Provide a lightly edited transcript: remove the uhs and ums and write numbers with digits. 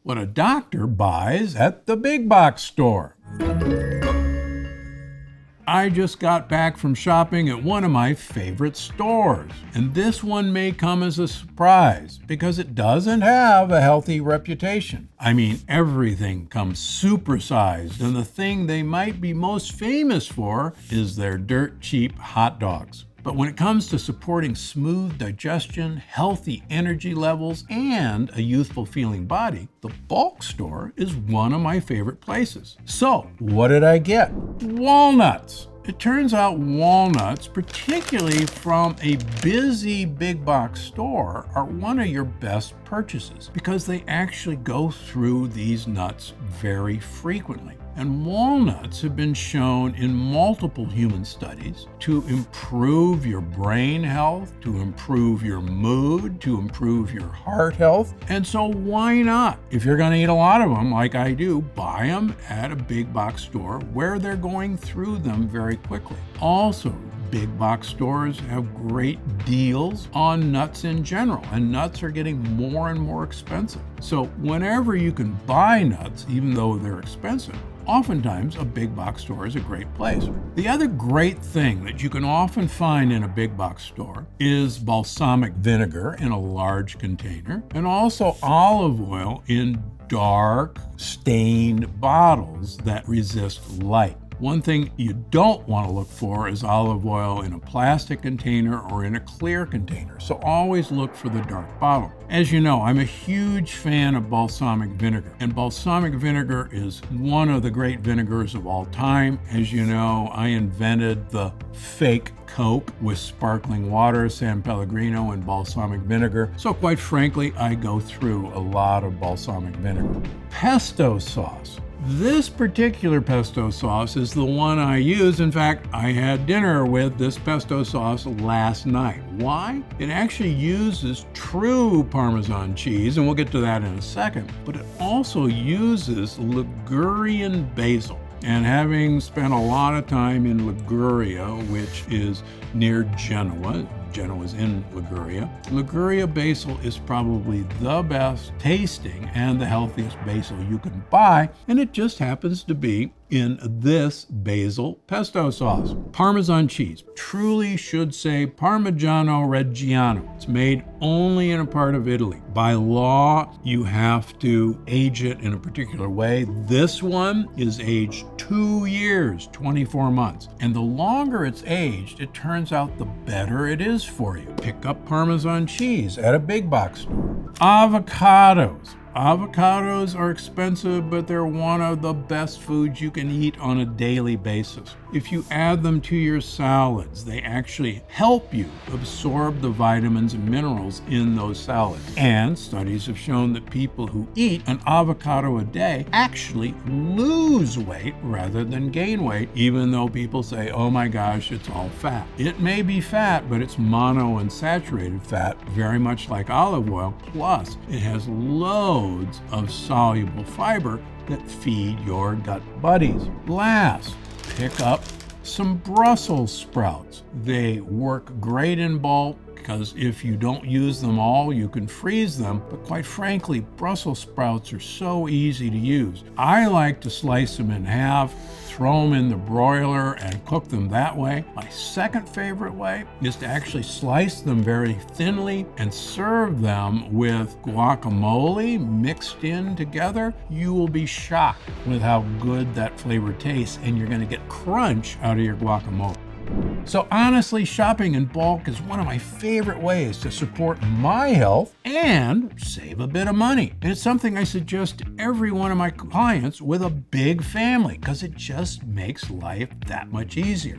what a doctor buys at the big box store. I just got back from shopping at one of my favorite stores, and this one may come as a surprise because it doesn't have a healthy reputation. I mean, everything comes supersized, and the thing they might be most famous for is their dirt cheap hot dogs. But when it comes to supporting smooth digestion, healthy energy levels, and a youthful feeling body, the bulk store is one of my favorite places. So, what did I get? Walnuts. It turns out walnuts, particularly from a busy big box store, are one of your best purchases because they actually go through these nuts very frequently. And walnuts have been shown in multiple human studies to improve your brain health, to improve your mood, to improve your heart health. And so why not? If you're going to eat a lot of them, like I do, buy them at a big box store where they're going through them very quickly. Also, big box stores have great deals on nuts in general, and nuts are getting more and more expensive. So whenever you can buy nuts, even though they're expensive, oftentimes a big box store is a great place. The other great thing that you can often find in a big box store is balsamic vinegar in a large container, and also olive oil in dark, stained bottles that resist light. One thing you don't want to look for is olive oil in a plastic container or in a clear container, so always look for the dark bottle. As you know, I'm a huge fan of balsamic vinegar, and balsamic vinegar is one of the great vinegars of all time. As you know, I invented the fake Coke with sparkling water, San Pellegrino, and balsamic vinegar, so quite frankly, I go through a lot of balsamic vinegar. Pesto sauce. This particular pesto sauce is the one I use. In fact, I had dinner with this pesto sauce last night. Why? It actually uses true Parmesan cheese, and we'll get to that in a second, but it also uses Ligurian basil. And having spent a lot of time in Liguria, which is near Genoa, Genoa's in Liguria. Liguria basil is probably the best tasting and the healthiest basil you can buy, and it just happens to be in this basil pesto sauce. Parmesan cheese, truly should say Parmigiano Reggiano. It's made only in a part of Italy. By law, you have to age it in a particular way. This one is aged 2 years, 24 months. And the longer it's aged, it turns out the better it is for you. Pick up Parmesan cheese at a big box store. Avocados. Avocados are expensive, but they're one of the best foods you can eat on a daily basis. If you add them to your salads, they actually help you absorb the vitamins and minerals in those salads. And studies have shown that people who eat an avocado a day actually lose weight rather than gain weight, even though people say, oh my gosh, it's all fat. It may be fat, but it's monounsaturated fat, very much like olive oil, plus it has loads of soluble fiber that feed your gut buddies. Last, pick up some Brussels sprouts. They work great in bulk because if you don't use them all, you can freeze them. But quite frankly, Brussels sprouts are so easy to use. I like to slice them in half, throw them in the broiler and cook them that way. My second favorite way is to actually slice them very thinly and serve them with guacamole mixed in together. You will be shocked with how good that flavor tastes, and you're going to get crunch out of your guacamole. So honestly, shopping in bulk is one of my favorite ways to support my health and save a bit of money. And it's something I suggest to every one of my clients with a big family because it just makes life that much easier.